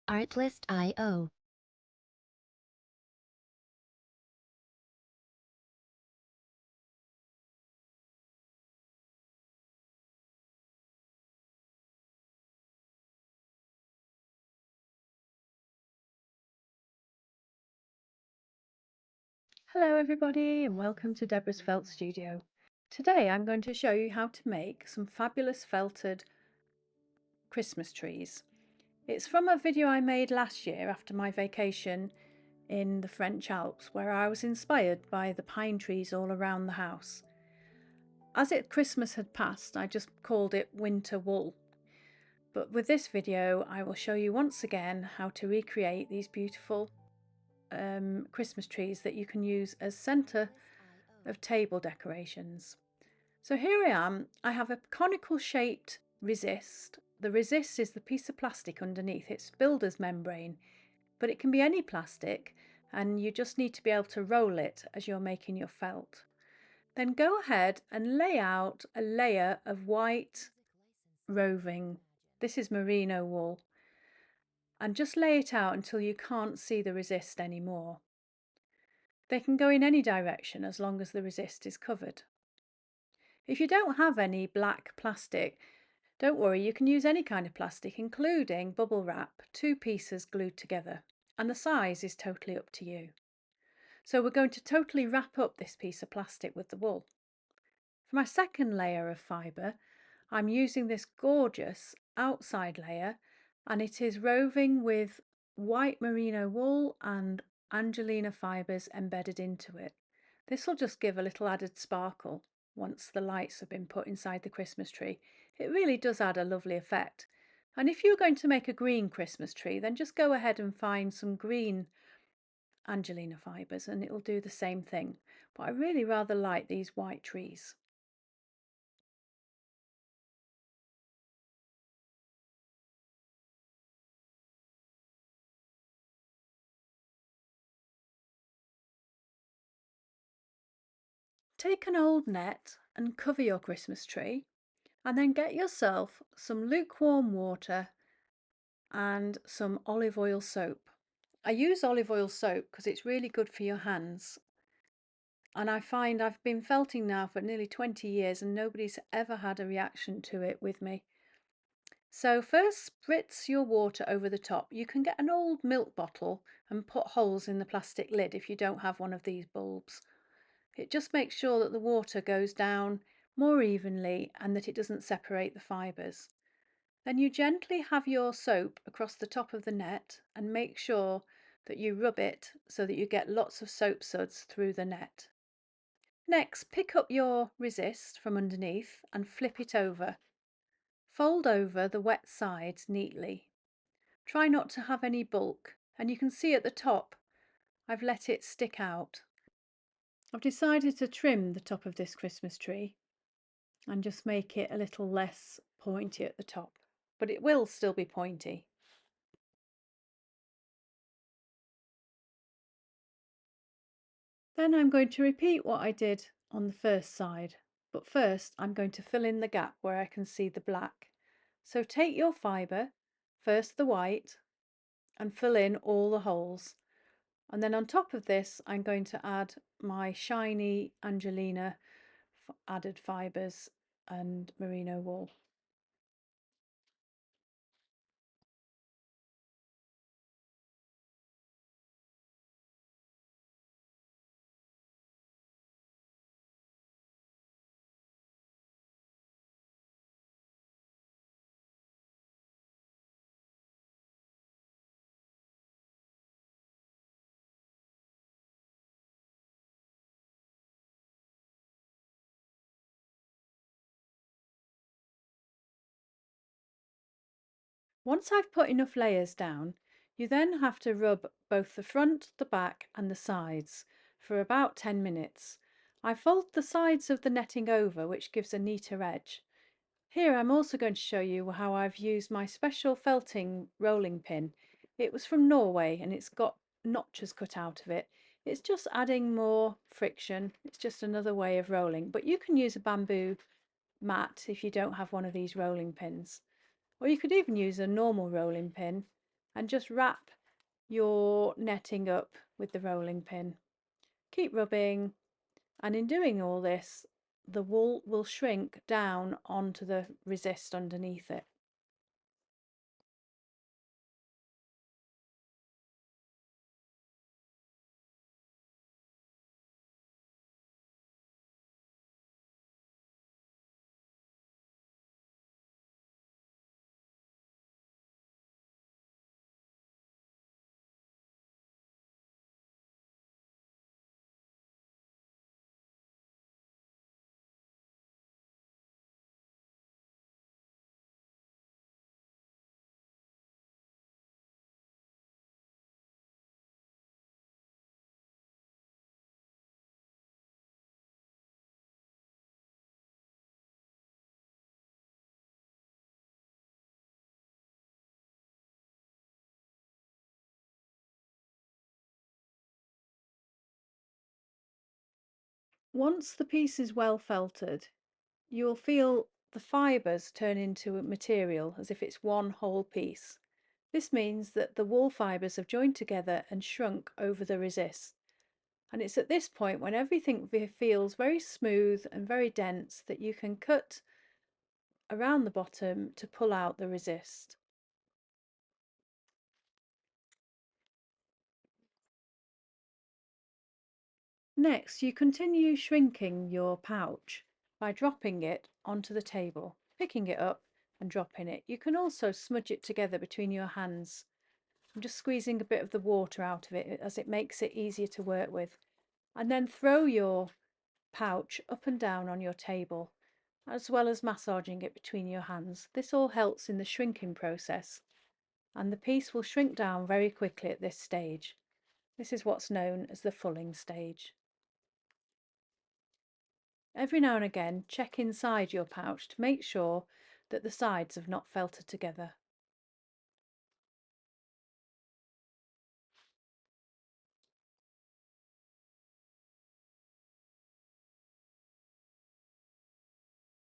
Artlist.io. Hello everybody and welcome to Deborah's Felt Studio. Today I'm going to show you how to make some fabulous felted Christmas trees. It's from a video I made last year after my vacation in the French Alps, where I was inspired by the pine trees all around the house. As Christmas had passed, I just called it winter wool. But with this video I will show you once again how to recreate these beautiful Christmas trees that you can use as centre of table decorations. So here I am. I have a conical shaped resist. The resist is the piece of plastic underneath. It's builder's membrane, but it can be any plastic, and you just need to be able to roll it as you're making your felt. Then go ahead and lay out a layer of white roving. This is merino wool. And just lay it out until you can't see the resist anymore. They can go in any direction as long as the resist is covered. If you don't have any black plastic, don't worry, you can use any kind of plastic, including bubble wrap, 2 pieces glued together, and the size is totally up to you. So we're going to totally wrap up this piece of plastic with the wool. For my second layer of fibre, I'm using this gorgeous outside layer, and it is roving with white merino wool and Angelina fibres embedded into it. This will just give a little added sparkle once the lights have been put inside the Christmas tree. It really does add a lovely effect. And if you're going to make a green Christmas tree, then just go ahead and find some green Angelina fibres and it will do the same thing. But I really rather like these white trees. Take an old net and cover your Christmas tree, and then get yourself some lukewarm water and some olive oil soap. I use olive oil soap because it's really good for your hands, and I find I've been felting now for nearly 20 years and nobody's ever had a reaction to it with me. So first spritz your water over the top. You can get an old milk bottle and put holes in the plastic lid if you don't have one of these bulbs. It just makes sure that the water goes down more evenly and that it doesn't separate the fibres. Then you gently have your soap across the top of the net and make sure that you rub it so that you get lots of soap suds through the net. Next, pick up your resist from underneath and flip it over. Fold over the wet sides neatly. Try not to have any bulk, and you can see at the top I've let it stick out. I've decided to trim the top of this Christmas tree and just make it a little less pointy at the top, but it will still be pointy. Then I'm going to repeat what I did on the first side, but first I'm going to fill in the gap where I can see the black. So take your fibre, first the white, and fill in all the holes. And then on top of this I'm going to add my shiny Angelina added fibres and merino wool. Once I've put enough layers down, you then have to rub both the front, the back and the sides for about 10 minutes. I fold the sides of the netting over, which gives a neater edge. Here I'm also going to show you how I've used my special felting rolling pin. It was from Norway and it's got notches cut out of it. It's just adding more friction. It's just another way of rolling, but you can use a bamboo mat if you don't have one of these rolling pins. Or you could even use a normal rolling pin and just wrap your netting up with the rolling pin. Keep rubbing, and in doing all this, the wool will shrink down onto the resist underneath it. Once the piece is well felted, you will feel the fibres turn into material as if it's one whole piece. This means that the wool fibres have joined together and shrunk over the resist. And it's at this point, when everything feels very smooth and very dense, that you can cut around the bottom to pull out the resist. Next, you continue shrinking your pouch by dropping it onto the table, picking it up and dropping it. You can also smudge it together between your hands. I'm just squeezing a bit of the water out of it as it makes it easier to work with. And then throw your pouch up and down on your table, as well as massaging it between your hands. This all helps in the shrinking process, and the piece will shrink down very quickly at this stage. This is what's known as the fulling stage. Every now and again, check inside your pouch to make sure that the sides have not felted together.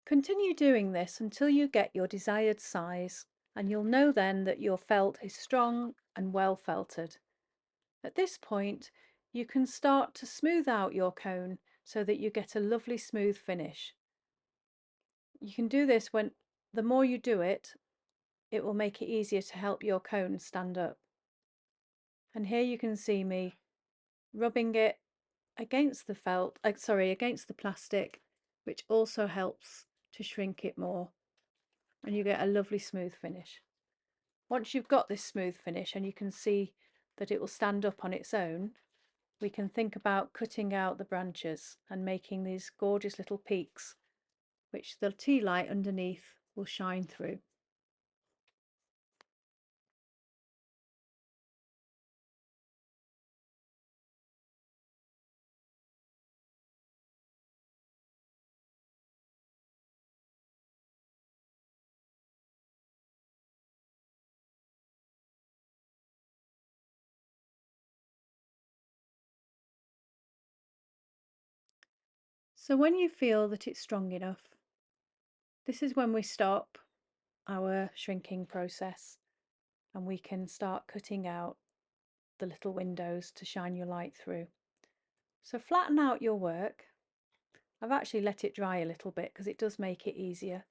Continue doing this until you get your desired size, and you'll know then that your felt is strong and well felted. At this point, you can start to smooth out your cone so that you get a lovely smooth finish. You can do this when the more you do it, it will make it easier to help your cone stand up. And here you can see me rubbing it against the against the plastic, which also helps to shrink it more, and you get a lovely smooth finish. Once you've got this smooth finish and you can see that it will stand up on its own, we can think about cutting out the branches and making these gorgeous little peaks, which the tea light underneath will shine through. So when you feel that it's strong enough, this is when we stop our shrinking process, and we can start cutting out the little windows to shine your light through. So flatten out your work. I've actually let it dry a little bit because it does make it easier.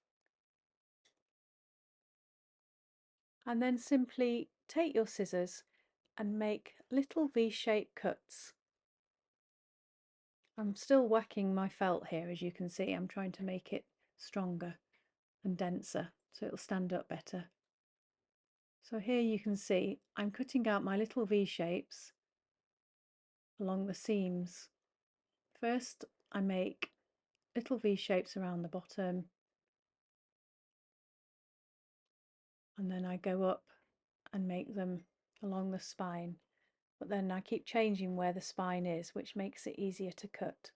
And then simply take your scissors and make little V-shaped cuts. I'm still whacking my felt here, as you can see. I'm trying to make it stronger and denser so it'll stand up better. So here you can see I'm cutting out my little V-shapes along the seams. First I make little V-shapes around the bottom, and then I go up and make them along the spine, but then I keep changing where the spine is, which makes it easier to cut.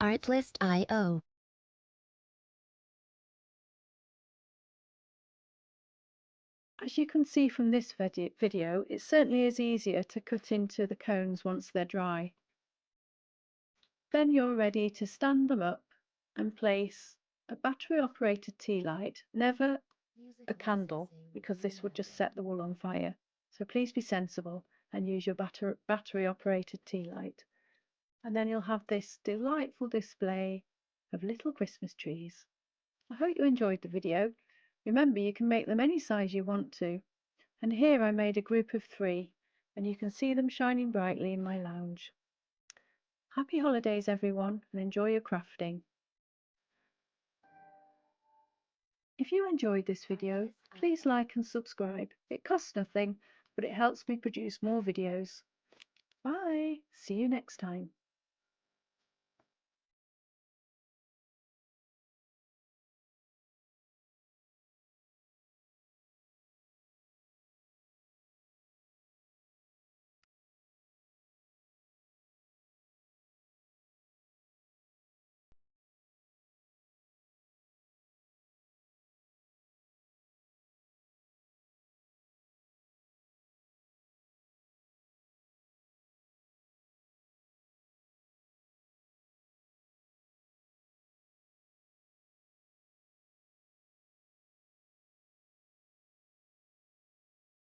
Artlist.io. As you can see from this video, it certainly is easier to cut into the cones once they're dry. Then you're ready to stand them up and place a battery operated tea light, never a candle, because this would just set the wool on fire. So please be sensible and use your battery operated tea light. And then you'll have this delightful display of little Christmas trees. I hope you enjoyed the video. Remember, you can make them any size you want to. And here I made a group of 3, and you can see them shining brightly in my lounge. Happy holidays everyone, and enjoy your crafting. If you enjoyed this video, please like and subscribe. It costs nothing, but it helps me produce more videos. Bye! See you next time.